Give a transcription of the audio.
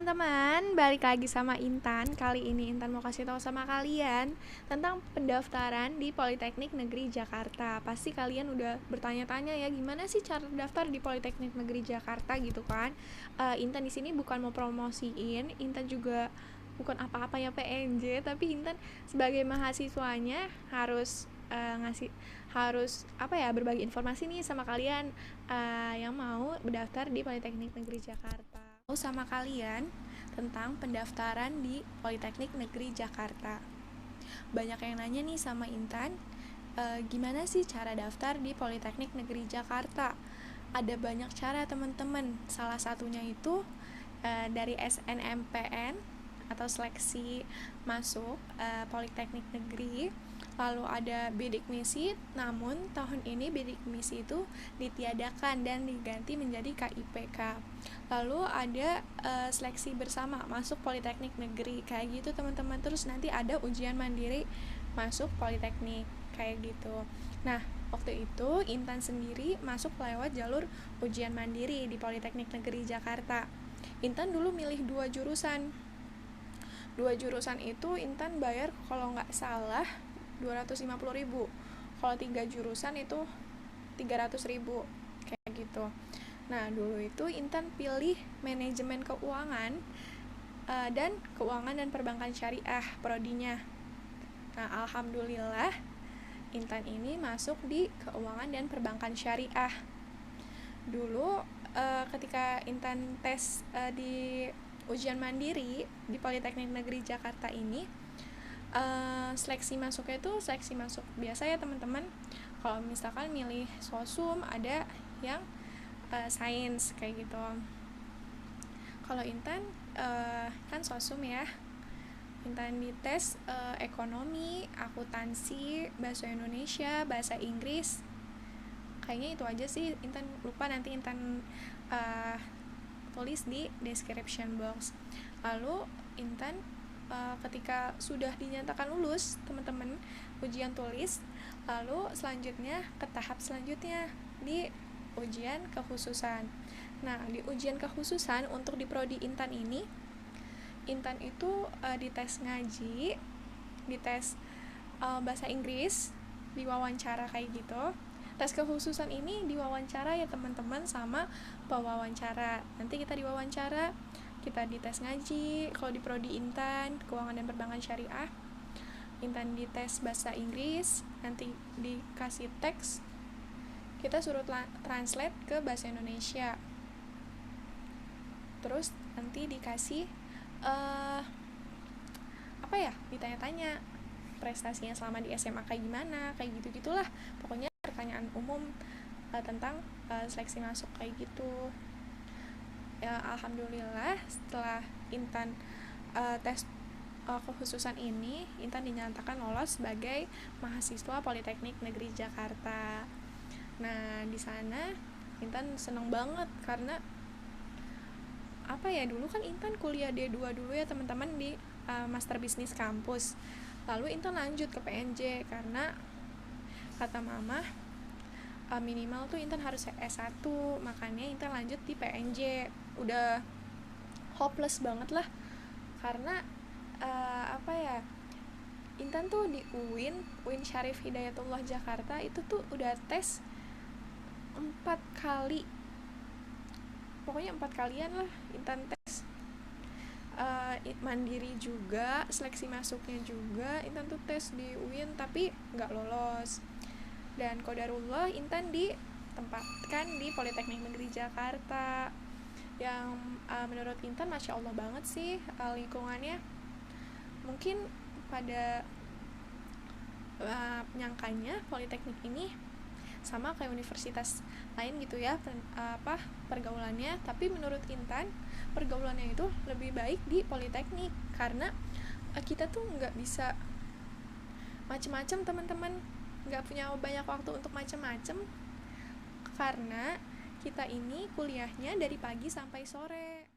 Teman-teman, balik lagi sama Intan. Kali ini Intan mau kasih tahu sama kalian tentang pendaftaran di Politeknik Negeri Jakarta. Pasti kalian udah bertanya-tanya ya, gimana sih cara daftar di Politeknik Negeri Jakarta gitu kan? Intan di sini bukan mau promosiin, Intan juga bukan apa-apa ya PNJ, tapi Intan sebagai mahasiswanya harus berbagi informasi nih sama kalian yang mau berdaftar di Politeknik Negeri Jakarta. Sama kalian tentang pendaftaran di Politeknik Negeri Jakarta. Banyak yang nanya nih sama Intan, gimana sih cara daftar di Politeknik Negeri Jakarta? Ada banyak cara teman-teman. Salah satunya itu dari SNMPN atau seleksi masuk Politeknik Negeri. Lalu ada bidik misi, namun tahun ini bidik misi itu ditiadakan dan diganti menjadi KIPK. Lalu ada seleksi bersama masuk Politeknik Negeri kayak gitu teman-teman. Terus nanti ada ujian mandiri masuk Politeknik kayak gitu. Nah, waktu itu Intan sendiri masuk lewat jalur ujian mandiri di Politeknik Negeri Jakarta. Intan dulu milih dua jurusan itu Intan bayar kalau nggak salah 250.000. Kalau 3 jurusan itu 300.000 kayak gitu. Nah, dulu itu Intan pilih manajemen keuangan dan keuangan dan perbankan syariah prodinya. Nah, alhamdulillah Intan ini masuk di keuangan dan perbankan syariah. Dulu ketika Intan tes di ujian mandiri di Politeknik Negeri Jakarta ini, seleksi masuknya itu seleksi masuk biasa ya teman-teman. Kalau misalkan milih sosum, ada yang sains kayak gitu. Kalau Intan kan sosum ya, Intan dites ekonomi, akuntansi, bahasa Indonesia, bahasa Inggris. Kayaknya itu aja sih, Intan lupa, nanti Intan tulis di description box. Lalu Intan ketika sudah dinyatakan lulus teman-teman ujian tulis, lalu selanjutnya ke tahap selanjutnya di ujian kekhususan. Nah, di ujian kekhususan untuk di prodi Intan ini, Intan itu dites ngaji, dites bahasa Inggris, diwawancara kayak gitu. Tes kekhususan ini diwawancara ya teman-teman sama pewawancara. Nanti kita diwawancara, kita dites ngaji. Kalau di prodi Intan keuangan dan perbankan syariah, Intan dites bahasa Inggris, nanti dikasih teks, kita suruh translate ke bahasa Indonesia. Terus nanti dikasih ditanya-tanya prestasinya selama di SMA kayak gimana, kayak gitu-gitulah. Pokoknya pertanyaan umum tentang seleksi masuk kayak gitu. Ya, alhamdulillah setelah Intan tes kekhususan ini, Intan dinyatakan lolos sebagai mahasiswa Politeknik Negeri Jakarta. Nah, di sana Intan seneng banget karena dulu kan Intan kuliah D2 dulu ya teman-teman di Master Bisnis Kampus. Lalu Intan lanjut ke PNJ karena kata mama minimal tuh Intan harus S1, makanya Intan lanjut di PNJ. Udah hopeless banget lah karena Intan tuh di UIN Syarif Hidayatullah Jakarta itu tuh udah tes 4 kali, pokoknya 4 kalian lah Intan tes. Mandiri juga, seleksi masuknya juga Intan tuh tes di UIN tapi nggak lolos. Dan qadarullah Intan ditempatkan di Politeknik Negeri Jakarta yang menurut Intan Masya Allah banget sih lingkungannya. Mungkin pada nyangkanya Politeknik ini sama kayak universitas lain gitu ya pergaulannya, tapi menurut Intan pergaulannya itu lebih baik di Politeknik karena kita tuh nggak bisa macem-macem teman-teman, nggak punya banyak waktu untuk macem-macem karena kita ini kuliahnya dari pagi sampai sore.